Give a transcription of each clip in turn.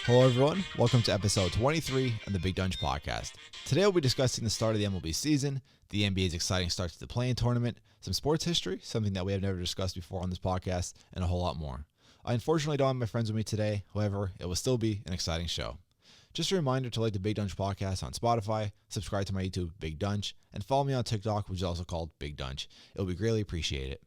Hello everyone, welcome to episode 23 of the Big Donch podcast. Today we'll be discussing the start of the MLB season, the NBA's exciting start to the play-in tournament, some sports history, something that we have never discussed before on this podcast, and a whole lot more. I unfortunately don't have my friends with me today, however, it will still be an exciting show. Just a reminder to like the Big Donch podcast on Spotify, subscribe to my YouTube, Big Donch, and follow me on TikTok, which is also called Big Donch. It will be greatly appreciated.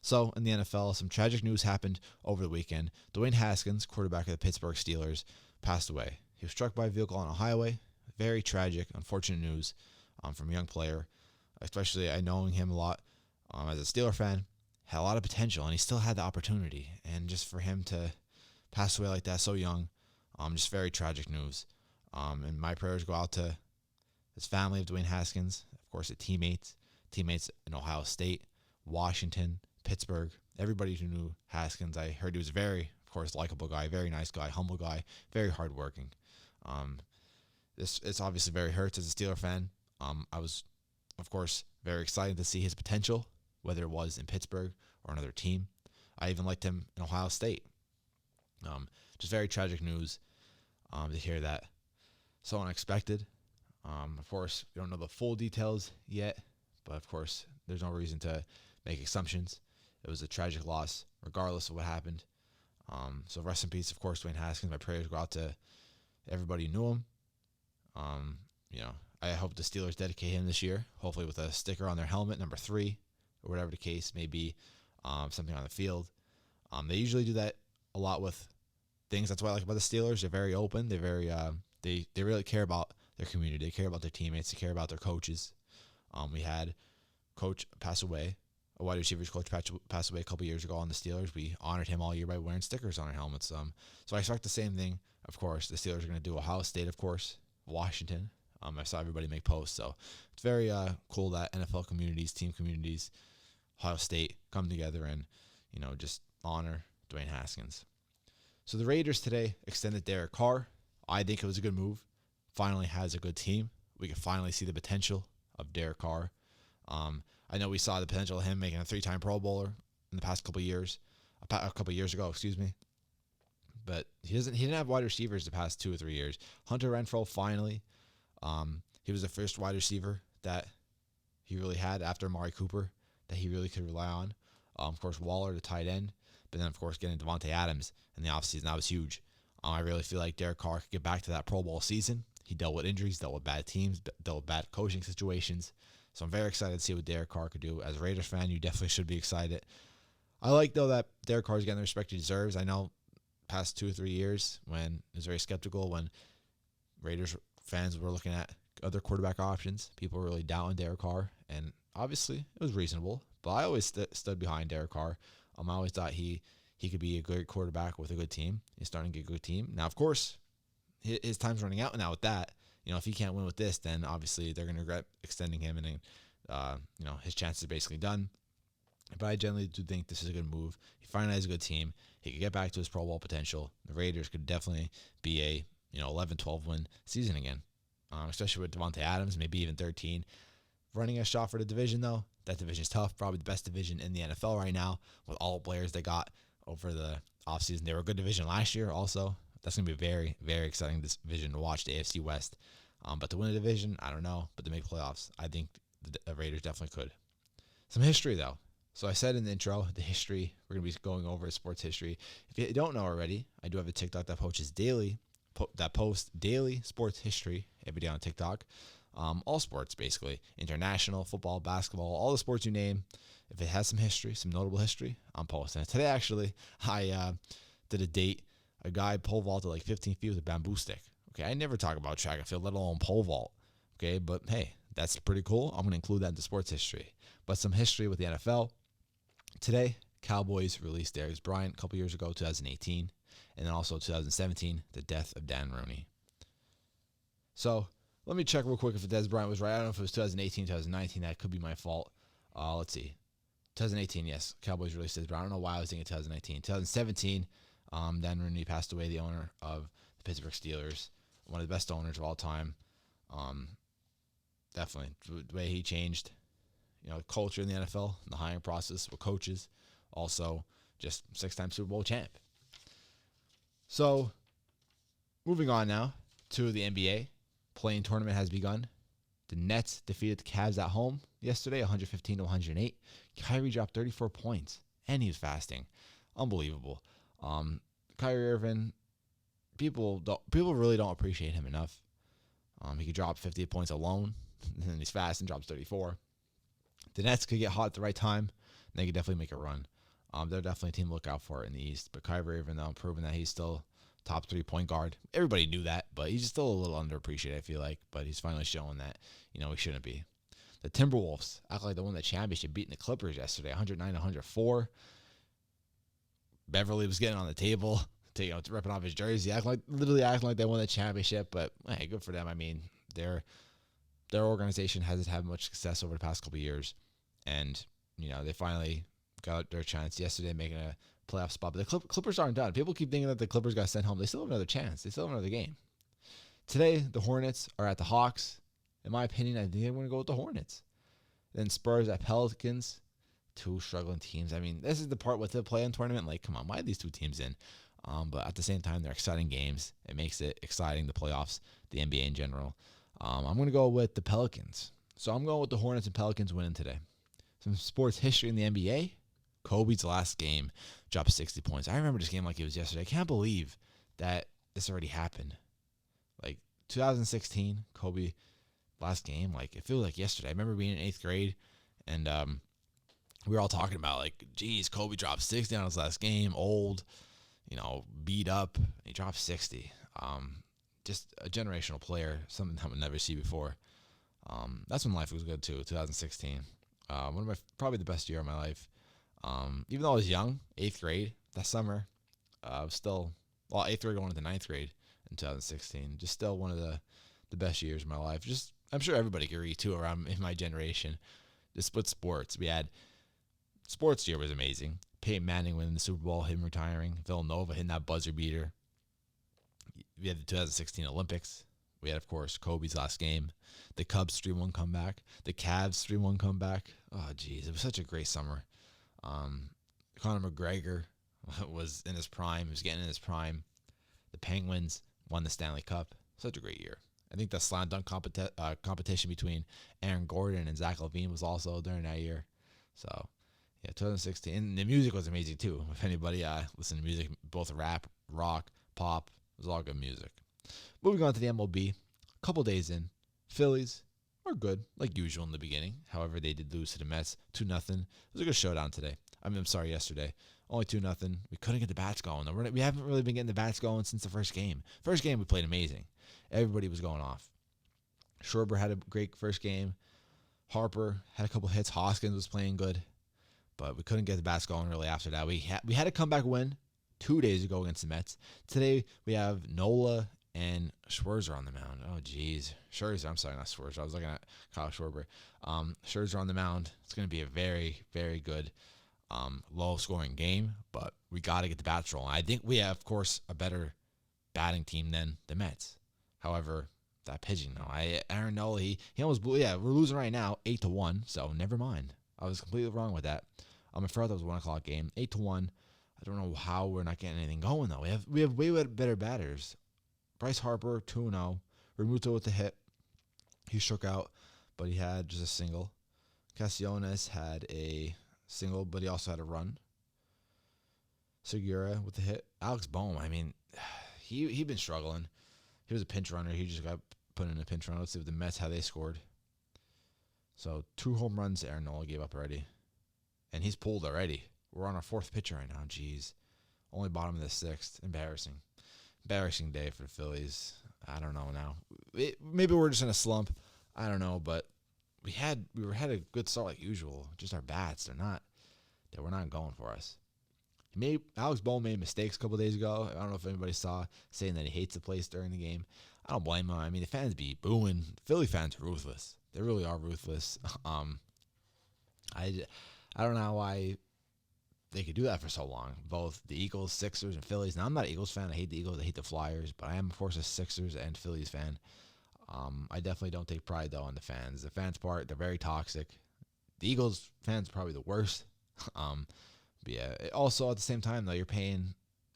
So, in the NFL, some tragic news happened over the weekend. Dwayne Haskins, quarterback of the Pittsburgh Steelers, passed away. He was struck by a vehicle on a highway. Very tragic, unfortunate news from a young player, especially I knowing him a lot as a Steeler fan. Had a lot of potential, and he still had the opportunity. And just for him to pass away like that so young, just very tragic news. And my prayers go out to his family of Dwayne Haskins, of course, the teammates in Ohio State, Washington, Pittsburgh, everybody who knew Haskins. I heard he was a very, of course, likable guy, very nice guy, humble guy, very hardworking. It's obviously very hurts as a Steeler fan. I was, of course, very excited to see his potential, whether it was in Pittsburgh or another team. I even liked him in Ohio State. Just very tragic news to hear that. So unexpected. Of course, we don't know the full details yet, but of course, there's no reason to make assumptions. It was a tragic loss, regardless of what happened. So rest in peace, of course, Dwayne Haskins. My prayers go out to everybody who knew him. I hope the Steelers dedicate him this year, hopefully with a sticker on their helmet, number 3, or whatever the case may be, something on the field. They usually do that a lot with things. That's what I like about the Steelers. They're very open. They're very they really care about their community. They care about their teammates. They care about their coaches. We had coach pass away. A wide receivers coach passed away a couple years ago on the Steelers. We honored him all year by wearing stickers on our helmets. So I expect the same thing. Of course, the Steelers are going to do Ohio State, of course, Washington. I saw everybody make posts. So it's very cool that NFL communities, team communities, Ohio State come together and, just honor Dwayne Haskins. So the Raiders today extended Derek Carr. I think it was a good move. Finally has a good team. We can finally see the potential of Derek Carr. I know we saw the potential of him making a 3-time Pro Bowler in the past couple of years, ago, but he didn't have wide receivers the past 2 or 3 years. Hunter Renfrow finally, he was the first wide receiver that he really had after Amari Cooper that he really could rely on. Of course, Waller, the tight end, but then of course getting Devontae Adams in the offseason, that was huge. I really feel like Derek Carr could get back to that Pro Bowl season. He dealt with injuries, dealt with bad teams, dealt with bad coaching situations. So I'm very excited to see what Derek Carr could do. As a Raiders fan, you definitely should be excited. I like, though, that Derek Carr is getting the respect he deserves. I know past 2 or 3 years when I was very skeptical when Raiders fans were looking at other quarterback options, people were really down on Derek Carr. And obviously, it was reasonable. But I always stood behind Derek Carr. I always thought he could be a great quarterback with a good team. He's starting to get a good team. Now, of course, his time's running out now with that. If he can't win with this, then obviously they're going to regret extending him, and then, his chances are basically done. But I generally do think this is a good move. He finally has a good team. He could get back to his Pro Bowl potential. The Raiders could definitely be a 11-12 win season again, especially with Devontae Adams, maybe even 13. Running a shot for the division, though, that division is tough. Probably the best division in the NFL right now with all the players they got over the offseason. They were a good division last year also. That's going to be a very, very exciting division to watch, the AFC West. But to win a division, I don't know. But to make playoffs, I think the Raiders definitely could. Some history, though. So I said in the intro, the history, we're going to be going over sports history. If you don't know already, I do have a TikTok that posts daily sports history every day on TikTok. All sports, basically. International, football, basketball, all the sports you name. If it has some history, some notable history, I'm posting it. Today, actually, I did a date. A guy pole vaulted like 15 feet with a bamboo stick. Okay, I never talk about track and field, let alone pole vault. Okay, but hey, that's pretty cool. I'm going to include that into sports history. But some history with the NFL. Today, Cowboys released Darius Bryant a couple years ago, 2018. And then also 2017, the death of Dan Rooney. So let me check real quick if Dez Bryant was right. I don't know if it was 2018, 2019. That could be my fault. Let's see. 2018, yes. Cowboys released Dez Bryant. I don't know why I was thinking 2019. 2017, Dan Rooney passed away, the owner of the Pittsburgh Steelers. One of the best owners of all time. Definitely. The way he changed, culture in the NFL, the hiring process with coaches. Also, just 6-time Super Bowl champ. So, Moving on now to the NBA. Play-in tournament has begun. The Nets defeated the Cavs at home yesterday, 115-108. Kyrie dropped 34 points, and he was fasting. Unbelievable. Kyrie Irving, people really don't appreciate him enough. He could drop 58 points alone, and then he's fast and drops 34. The Nets could get hot at the right time, and they could definitely make a run. They're definitely a team to look out for in the East. But Kyrie Irving, though, proving that he's still top 3 point guard. Everybody knew that, but he's still a little underappreciated, I feel like. But he's finally showing that, he shouldn't be. The Timberwolves act like they won the championship, beating the Clippers yesterday, 109-104. Beverly was getting on the table, ripping off his jersey, literally acting like they won the championship. But hey, good for them. I mean, their organization hasn't had much success over the past couple of years, and they finally got their chance yesterday, making a playoff spot. But the Clippers aren't done. People keep thinking that the Clippers got sent home. They still have another chance. They still have another game. Today, the Hornets are at the Hawks. In my opinion, I think they're going to go with the Hornets. Then Spurs at Pelicans. Two struggling teams. I mean, this is the part with the play-in tournament. Like, come on, why are these two teams in? But at the same time, they're exciting games. It makes it exciting, the playoffs, the NBA in general. I'm going to go with the Pelicans. So I'm going with the Hornets and Pelicans winning today. Some sports history in the NBA. Kobe's last game dropped 60 points. I remember this game like it was yesterday. I can't believe that this already happened. Like 2016, Kobe last game. Like it feels like yesterday. I remember being in 8th grade, and we were all talking about like, geez, Kobe dropped 60 on his last game. Old, beat up. He dropped 60. Just a generational player. Something I would never see before. That's when life was good too. 2016. One of probably the best year of my life. Even though I was young, 8th grade, that summer, I was still, 8th grade going into 9th grade in 2016, just still one of the best years of my life. Just, I'm sure everybody can agree too around in my generation. Just with sports, we had, sports year was amazing. Peyton Manning winning the Super Bowl, him retiring, Villanova hitting that buzzer beater. We had the 2016 Olympics. We had, of course, Kobe's last game. The Cubs 3-1 comeback. The Cavs 3-1 comeback. Oh, geez, it was such a great summer. Conor McGregor was in his prime. He was getting in his prime. The Penguins won the Stanley Cup. Such a great year. I think the slam dunk competition between Aaron Gordon and Zach LaVine was also during that year. So, yeah, 2016. And the music was amazing, too. If anybody listened to music, both rap, rock, pop, it was all good music. Moving on to the MLB. A couple days in, Phillies are good, like usual in the beginning. However, they did lose to the Mets 2-0. It was a good showdown today. I'm sorry, yesterday. Only 2-0. We couldn't get the bats going. We haven't really been getting the bats going since the first game. First game, we played amazing. Everybody was going off. Schwarber had a great first game. Harper had a couple hits. Hoskins was playing good. But we couldn't get the bats going really after that. We had a comeback win 2 days ago against the Mets. Today, we have Nola and Scherzer on the mound. Oh, geez. Scherzer. I'm sorry, not Scherzer. I was looking at Kyle Schwarber. Scherzer on the mound. It's going to be a very, very good low-scoring game, but we got to get the bats rolling. I think we have, of course, a better batting team than the Mets. However, that pitching, though. Aaron Nola, he almost blew. Yeah, we're losing right now 8-1, so never mind. I was completely wrong with that. I thought that was a 1 o'clock game. 8-1. I don't know how we're not getting anything going, though. We have way better batters. Bryce Harper, 2-0. Remuto with the hit. He struck out, but he had just a single. Castellanos had a single, but he also had a run. Segura with the hit. Alex Bohm, he'd been struggling. He was a pinch runner. He just got put in a pinch run. Let's see what the Mets, how they scored. So 2 home runs Aaron Nola gave up already. And he's pulled already. We're on our 4th pitcher right now. Jeez. Only bottom of the 6th. Embarrassing. Embarrassing day for the Phillies. I don't know now. Maybe we're just in a slump. I don't know, but we had a good start like usual. Just our bats, they were not going for us. Alex Bohm made mistakes a couple days ago. I don't know if anybody saw, saying that he hates the place during the game. I don't blame him. The fans be booing. Philly fans are ruthless. They really are ruthless. I don't know why they could do that for so long. Both the Eagles, Sixers, and Phillies. Now, I'm not an Eagles fan. I hate the Eagles. I hate the Flyers. But I am, of course, a Sixers and Phillies fan. I definitely don't take pride, though, in the fans. The fans part, they're very toxic. The Eagles fans are probably the worst. But yeah, also, at the same time, though, you're paying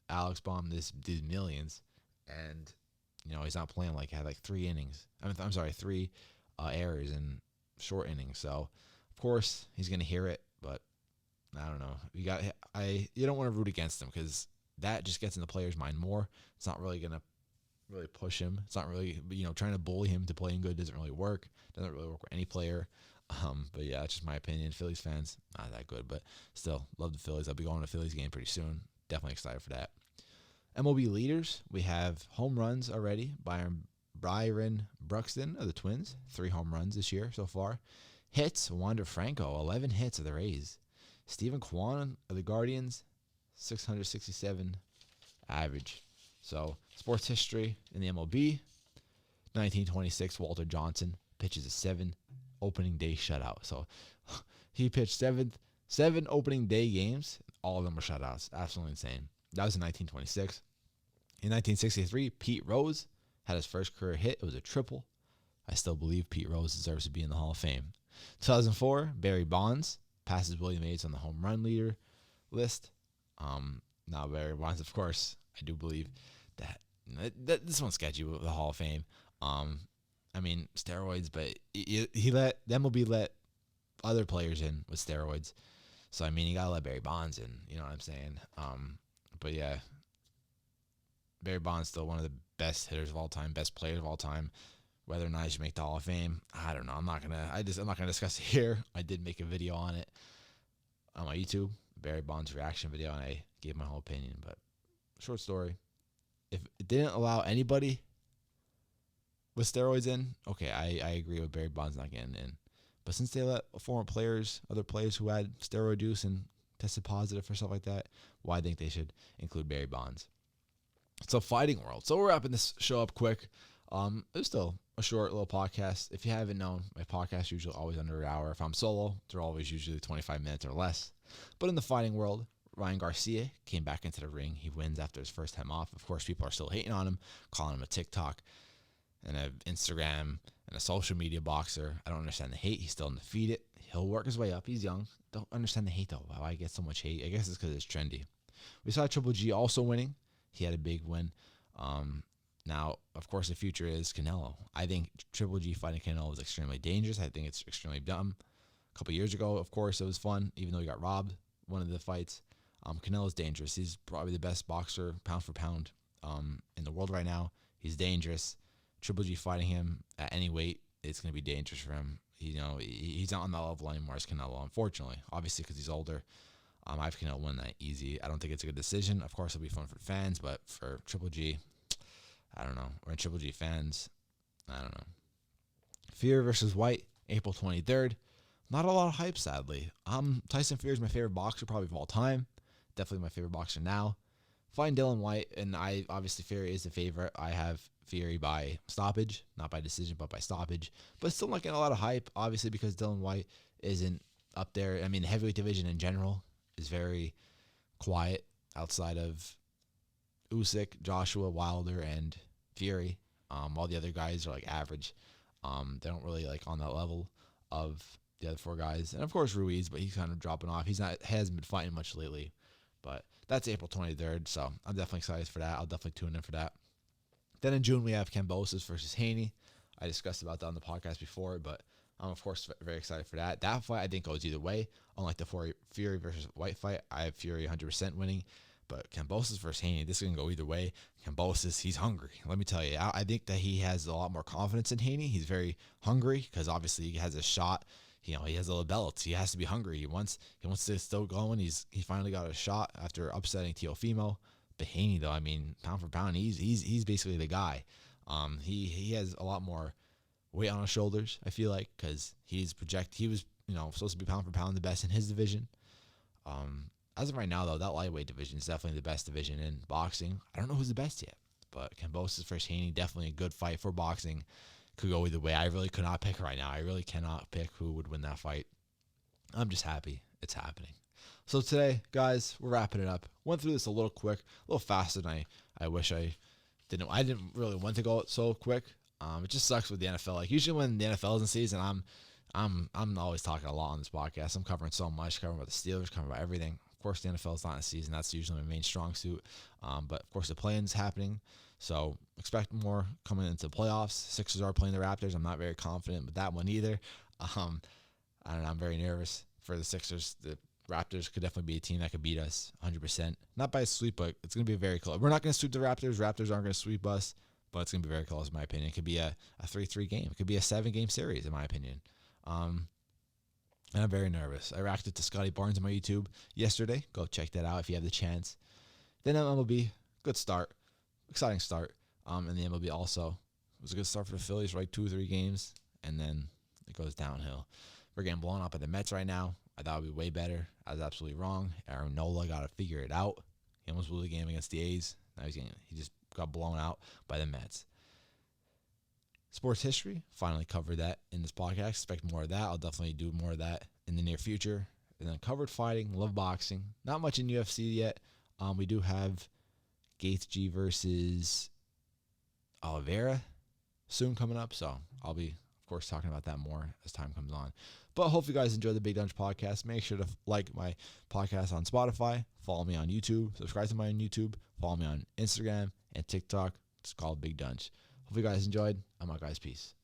Alex Baum these millions. And He's not playing like had like 3 innings. I'm sorry, 3 errors in short innings. So of course he's gonna hear it, but I don't know. You don't want to root against him because that just gets in the player's mind more. It's not really gonna really push him. It's not really trying to bully him to playing good doesn't really work. Doesn't really work with any player. But yeah, that's just my opinion. Phillies fans, not that good, but still love the Phillies. I'll be going to a Phillies game pretty soon. Definitely excited for that. MLB leaders, we have home runs already. Byron Buxton of the Twins, 3 home runs this year so far. Hits, Wander Franco, 11 hits of the Rays. Stephen Kwan of the Guardians, 667 average. So, sports history in the MLB, 1926, Walter Johnson pitches a 7 opening day shutout. So, he pitched 7 opening day games. All of them were shutouts. Absolutely insane. That was in 1926. In 1963, Pete Rose had his first career hit. It was a triple. I still believe Pete Rose deserves to be in the Hall of Fame. 2004, Barry Bonds passes Willie Mays on the home run leader list. Now Barry Bonds, of course, I do believe that this one's sketchy with the Hall of Fame. Steroids, but he let the MLB let other players in with steroids. So you gotta let Barry Bonds in. You know what I'm saying? But yeah, Barry Bonds still one of the best hitters of all time, best players of all time. Whether or not he should make the Hall of Fame, I don't know. I'm not gonna discuss it here. I did make a video on it on my YouTube, Barry Bonds reaction video, and I gave my whole opinion. But short story, if it didn't allow anybody with steroids in, okay, I agree with Barry Bonds not getting in. But since they let other players who had steroid use and tested positive for stuff like that, I think they should include Barry Bonds. So fighting world. So we're wrapping this show up quick. It's still a short little podcast. If you haven't known, my podcast is usually always under an hour. If I'm solo, they're always usually 25 minutes or less. But in the fighting world, Ryan Garcia came back into the ring. He wins after his first time off. Of course, people are still hating on him, calling him a TikTok and an Instagram and a social media boxer. I don't understand the hate. He's still undefeated. He'll work his way up. He's young. Don't understand the hate, though. Why I get so much hate? I guess it's because it's trendy. We saw Triple G also winning. He had a big win. Now, of course, the future is Canelo. I think Triple G fighting Canelo is extremely dangerous. I think it's extremely dumb. A couple years ago, of course, it was fun, even though he got robbed one of the fights. Canelo's dangerous. He's probably the best boxer, pound for pound, in the world right now. He's dangerous. Triple G fighting him at any weight, it's going to be dangerous for him. He's not on that level anymore as Canelo, unfortunately. Obviously, because he's older. I have Canelo win that easy. I don't think it's a good decision. Of course, it'll be fun for fans, but for Triple G, I don't know. We're Triple G fans. I don't know. Fury versus White, April 23rd. Not a lot of hype, sadly. Tyson Fury is my favorite boxer probably of all time. Definitely my favorite boxer now. Fighting Dylan White, and obviously Fury is the favorite. I have Fury by stoppage, not by decision, but by stoppage. But still not getting a lot of hype, obviously, because Dylan White isn't up there. The heavyweight division in general is very quiet outside of Usyk, Joshua, Wilder, and Fury. All the other guys are average. They don't really on that level of the other 4 guys. And of course Ruiz, but he's kind of dropping off. Hasn't been fighting much lately. But that's April 23rd, so I'm definitely excited for that. I'll definitely tune in for that. Then in June we have Kambosos versus Haney. I discussed about that on the podcast before, but I'm of course very excited for that. That fight I think goes either way. Unlike the Fury versus White fight, I have Fury 100% winning. But Kambosos versus Haney, this is going to go either way. Kambosos, he's hungry. Let me tell you, I think that he has a lot more confidence in Haney. He's very hungry because obviously he has a shot. He has a little belt. He has to be hungry. He wants to still going. He finally got a shot after upsetting Teofimo. But Haney, though, pound for pound, he's basically the guy. He has a lot more weight on his shoulders, I feel like, because he was supposed to be pound for pound the best in his division. As of right now, though, that lightweight division is definitely the best division in boxing. I don't know who's the best yet, but Kambosos versus Haney, definitely a good fight for boxing. Could go either way. I really could not pick right now. I really cannot pick who would win that fight. I'm just happy it's happening. So today, guys, we're wrapping it up. Went through this a little quick, a little faster than I wish I didn't. I didn't really want to go so quick. It just sucks with the NFL. Usually when the NFL is in season, I'm always talking a lot on this podcast. I'm covering so much, covering about the Steelers, covering about everything. Of course, the NFL is not in season. That's usually my main strong suit. But of course, the play-in's happening. So expect more coming into the playoffs. Sixers are playing the Raptors. I'm not very confident with that one either. I don't know. I'm very nervous for the Sixers. The Raptors could definitely be a team that could beat us 100%. Not by a sweep, but it's going to be very close. We're not going to sweep the Raptors. Raptors aren't going to sweep us, but it's going to be very close in my opinion. It could be a 3-3 game. It could be a 7-game series in my opinion. And I'm very nervous. I reacted to Scotty Barnes on my YouTube yesterday. Go check that out if you have the chance. Then MLB, good start. Exciting start. And the MLB also was a good start for the Phillies, right? 2 or 3 games, and then it goes downhill. We're getting blown up by the Mets right now. I thought it would be way better. I was absolutely wrong. Aaron Nola got to figure it out. He almost blew the game against the A's. Now he just got blown out by the Mets. Sports history, finally covered that in this podcast. Expect more of that. I'll definitely do more of that in the near future. And then covered fighting, love boxing. Not much in UFC yet. We do have Gaethje versus Oliveira soon coming up. So I'll be, of course, talking about that more as time comes on. But hopefully you guys enjoy the Big Donch podcast. Make sure to like my podcast on Spotify. Follow me on YouTube. Subscribe to my YouTube. Follow me on Instagram and TikTok. It's called Big Donch. Hope you guys enjoyed. I'm out, guys. Peace.